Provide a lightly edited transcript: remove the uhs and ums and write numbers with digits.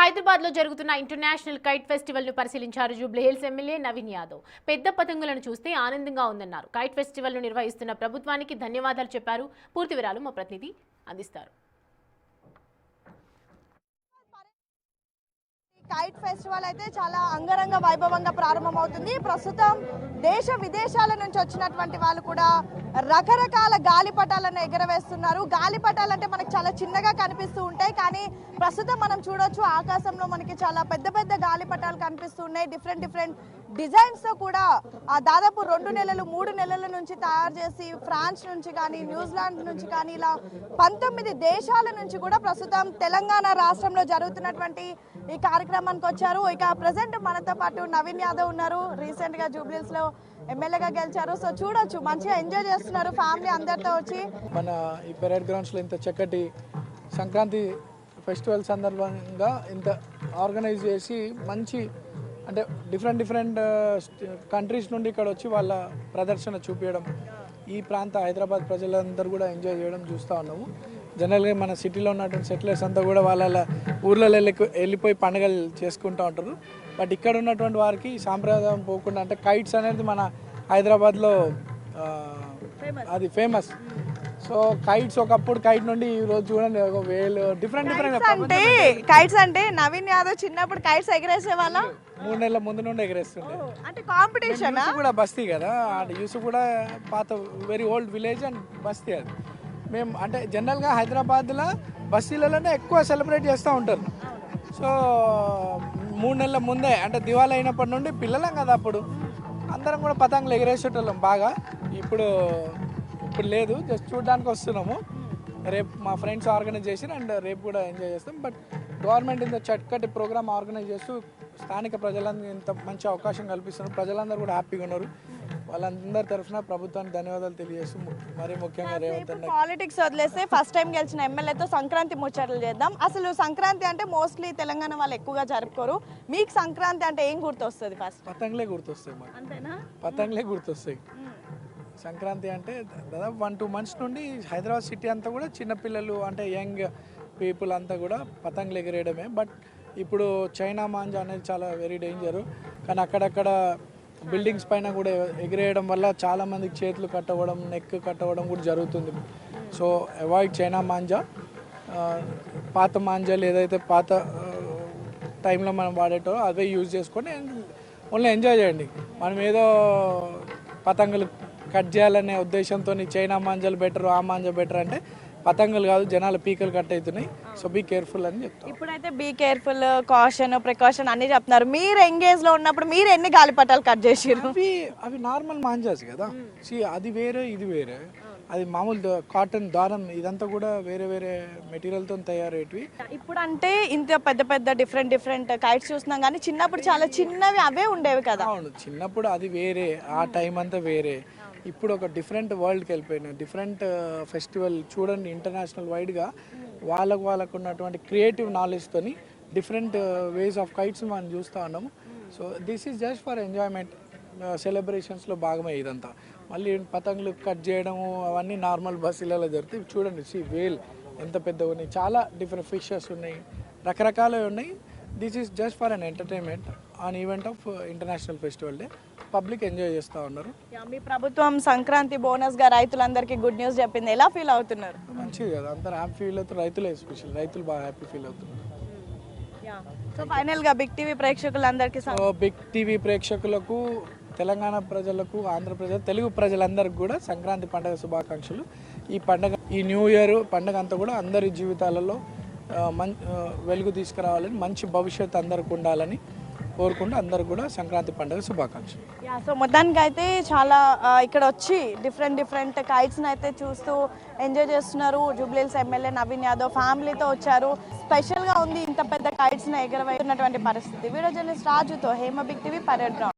హైదరాబాద్ లో జరుగుతున్న international kite festival ను పరిశీలించారు జూబ్లీహిల్స్ ఎమ్మెల్యే నవీన్ యాదవ్. పెద్ద పతంగులను చూస్తే ఆనందంగా ఉందన్నారు. కైట్ ఫెస్టివల్ ను నిర్వహిస్తున్న ప్రభుత్వానికి ధన్యవాదాలు చెప్పారు. పూర్తి వివరాలు మా ప్రతినిధి అందిస్తారు. కైట్ ఫెస్టివల్ అయితే చాలా అంగరంగ వైభవంగా ప్రారంభమవుతుంది. ప్రస్తుతం దేశ విదేశాల నుంచి వచ్చినటువంటి వాళ్ళు కూడా రకరకాల గాలిపటాలను ఎగరవేస్తున్నారు. గాలిపటాలు అంటే మనకు చాలా చిన్నగా కనిపిస్తూ ఉంటాయి, కానీ ప్రస్తుతం మనం చూడొచ్చు ఆకాశంలో మనకి చాలా పెద్ద పెద్ద గాలిపటాలు కనిపిస్తూ ఉన్నాయి. డిఫరెంట్ డిజైన్స్ తో కూడా దాదాపు 2 నెలలు 3 నెలల నుంచి తయారు చేసి ఫ్రాన్స్ నుంచి కానీ న్యూజిలాండ్ నుంచి కానీ ఇలా 19 దేశాల నుంచి కూడా ప్రస్తుతం తెలంగాణ రాష్ట్రంలో జరుగుతున్నటువంటి ఈ కార్యక్రమానికి వచ్చారు. ఇక ప్రెసెంట్ మనతో పాటు నవీన్ యాదవ్ ఉన్నారు. రీసెంట్ గా జూబ్లీహిల్స్ లో ఎమ్మెల్యేగా గెలిచారు. సో చూడొచ్చు మంచిగా ఎంజాయ్ చేస్తున్నారు ఫ్యామిలీ అందరితో వచ్చి. మన ఈ పెరేడ్ గ్రౌండ్స్ లో ఇంత చక్కటి సంక్రాంతి ఫెస్టివల్ సందర్భంగా ఇంత ఆర్గనైజ్ చేసి మంచి అంటే డిఫరెంట్ కంట్రీస్ నుండి ఇక్కడ వచ్చి వాళ్ళ ప్రదర్శన చూపించడం, ఈ ప్రాంత హైదరాబాద్ ప్రజలందరూ కూడా ఎంజాయ్ చేయడం చూస్తూ ఉన్నాము. జనరల్గా మన సిటీలో ఉన్నటువంటి సెటిలర్స్ అంతా కూడా వాళ్ళ ఊర్లలో వెళ్ళిపోయి పండుగలు చేసుకుంటూ ఉంటారు. బట్ ఇక్కడ ఉన్నటువంటి వారికి సాంప్రదాయం పోకుండా అంటే కైట్స్ అనేది మన హైదరాబాద్లో అది ఫేమస్. సో కైట్స్ ఒకప్పుడు కైట్ నుండి ఈ రోజు చూడండి ఒక వేలు డిఫరెంట్ అంటే కైట్స్ అంటే నవీన్ యాదవ్ చిన్నప్పుడు కైట్స్ ఎగరేసే వాళ్ళ 3 నెలల ముందు నుండి ఎగరేస్తుండే. అంటే కాంపిటీషన్ కూడా బస్తీ కదా, యూసు కూడా పాత వెరీ ఓల్డ్ విలేజ్ అండ్ బస్తీ. అది మేము అంటే జనరల్గా హైదరాబాద్లో బస్తీలలోనే ఎక్కువ సెలబ్రేట్ చేస్తూ ఉంటారు. సో 3 నెలల ముందే అంటే దివాళీ అయినప్పటి నుండి పిల్లలం కదా, అప్పుడు అందరం కూడా పతంగులు ఎగరేసేటోళ్ళం బాగా. ఇప్పుడు లేదు, జస్ట్ చూడడానికి వస్తున్నాము. రేపు మా ఫ్రెండ్స్ ఆర్గనైజ్ చేసి అండ్ రేపు కూడా ఎంజాయ్ చేస్తాం. బట్ గవర్నమెంట్ ఇంత చక్కటి ప్రోగ్రామ్ ఆర్గనైజ్ చేస్తూ స్థానిక ప్రజలందరూ ఇంత మంచి అవకాశం కల్పిస్తున్నారు. ప్రజలందరూ కూడా హ్యాపీగా ఉన్నారు. వాళ్ళందరి తరఫున ప్రభుత్వానికి ధన్యవాదాలు తెలియజేస్తూ మరీ ముఖ్యంగా రేవంత్ అన్న. పాలిటిక్స్ వదిలేస్తే ఫస్ట్ టైం గెలిచిన ఎమ్మెల్యేతో సంక్రాంతి ముచ్చట్లు చేద్దాం. అసలు సంక్రాంతి అంటే మోస్ట్లీ తెలంగాణ వాళ్ళు ఎక్కువగా జరుపుకోరు. మీకు సంక్రాంతి అంటే ఏం గుర్తొస్తుంది? ఫస్ట్ పతంగులే గుర్తొస్తాయి మాకు. అంతేనా? పతంగులే గుర్తొస్తాయి. సంక్రాంతి అంటే దాదాపు 1-2 మంత్స్ నుండి హైదరాబాద్ సిటీ అంతా కూడా చిన్నపిల్లలు అంటే యంగ్ పీపుల్ అంతా కూడా పతంగులు ఎగిరేయడమే. బట్ ఇప్పుడు చైనా మాంజా అనేది చాలా వెరీ డేంజరు. కానీ అక్కడక్కడ బిల్డింగ్స్ పైన కూడా ఎగిరేయడం వల్ల చాలామందికి చేతులు కట్టవడం, నెక్ కట్టవడం కూడా జరుగుతుంది. So avoid China manja. పాత మాంజాలు ఏదైతే పాత టైంలో మనం వాడేటో అవే యూజ్ చేసుకొని ఓన్లీ ఎంజాయ్ చేయండి. మనం ఏదో పతంగులు కట్ చేయాలనే ఉద్దేశంతో చైనా మాంజాలు బెటర్, ఆ మాంజా బెటర్ అంటే పతంగులు కాదు, జనాల పీకలు కట్ అవుతున్నాయి. సో బీ కేర్ఫుల్ అని చెప్తాం. ఇప్పుడైతే బీ కేర్ఫుల్, కాషన్, ప్రికాషన్ అన్ని చెప్తున్నారు. మీరు ఎంగేజ్ లో ఉన్నప్పుడు మీరు ఎన్ని గాలిపటాలు కట్ చేసారు? అవి నార్మల్ మాంజాస్ కదా. అది వేరే, ఇది వేరే. అది మామూలు కాటన్ దారం, ఇదంతా కూడా వేరే వేరే మెటీరియల్తో తయారయ్యేటివి. ఇప్పుడు అంటే ఇంత పెద్ద పెద్ద డిఫరెంట్ కైట్స్ చూస్తున్నాం, కానీ చిన్నప్పుడు చాలా చిన్నవి అవే ఉండేవి కదా. అవును, చిన్నప్పుడు అది వేరే, ఆ టైం అంతా వేరే. ఇప్పుడు ఒక డిఫరెంట్ వరల్డ్కి వెళ్ళిపోయినా, డిఫరెంట్ ఫెస్టివల్ చూడండి. ఇంటర్నేషనల్ వైడ్గా వాళ్ళకు ఉన్నటువంటి క్రియేటివ్ నాలెడ్జ్తోని డిఫరెంట్ వేస్ ఆఫ్ కైట్స్ మనం చూస్తూ ఉన్నాము. So this is just for enjoyment. సెలబ్రేషన్స్లో భాగమే ఇదంతా. మళ్ళీ పతంగులు కట్ చేయడము అవన్నీ నార్మల్ బస్సులలో జరుగుతాయి. చూడండి, వేల్ ఎంత పెద్దగా ఉన్నాయి, చాలా డిఫరెంట్ ఫిషెస్ ఉన్నాయి, రకరకాలవి ఉన్నాయి. This is just for an entertainment on event of international festival day. Public enjoy చేస్తూ ఉన్నారు. మీ ప్రభుత్వం సంక్రాంతి బోనస్గా రైతులందరికీ గుడ్ న్యూస్ చెప్పింది. ఎలా ఫీల్ అవుతున్నారు? మంచిది కదా, అందరు హ్యాపీ ఫీల్ అవుతారు. రైతులే ఎస్పెషల్, రైతులు బాగా హ్యాపీ ఫీల్ అవుతున్నారు. సో ఫైనల్గా బిగ్ టీవీ ప్రేక్షకులందరికీ, బిగ్ టీవీ ప్రేక్షకులకు, తెలంగాణ ప్రజలకు, ఆంధ్ర ప్రజలు, తెలుగు ప్రజలందరికీ కూడా సంక్రాంతి పండుగ శుభాకాంక్షలు. ఈ పండుగ, ఈ న్యూ ఇయర్ పండుగ అంతా కూడా అందరి జీవితాలలో వెలుగు తీసుకురావాలని, మంచి భవిష్యత్తు అందరికి ఉండాలని కోరుకుంటూ అందరికి కూడా సంక్రాంతి పండుగ శుభాకాంక్షలు. సో మొత్తానికి అయితే చాలా ఇక్కడ వచ్చి డిఫరెంట్ కైట్స్ని అయితే చూస్తూ ఎంజాయ్ చేస్తున్నారు. జూబ్లీహిల్స్ ఎమ్మెల్యే నవీన్ యాదవ్ ఫ్యామిలీతో వచ్చారు. స్పెషల్గా ఉంది ఇంత పెద్ద కైట్స్ని ఎగరవేస్తున్నటువంటి పరిస్థితి. వీడియో జర్నలిస్ట్ రాజుతో Hema, big TV, parade ground.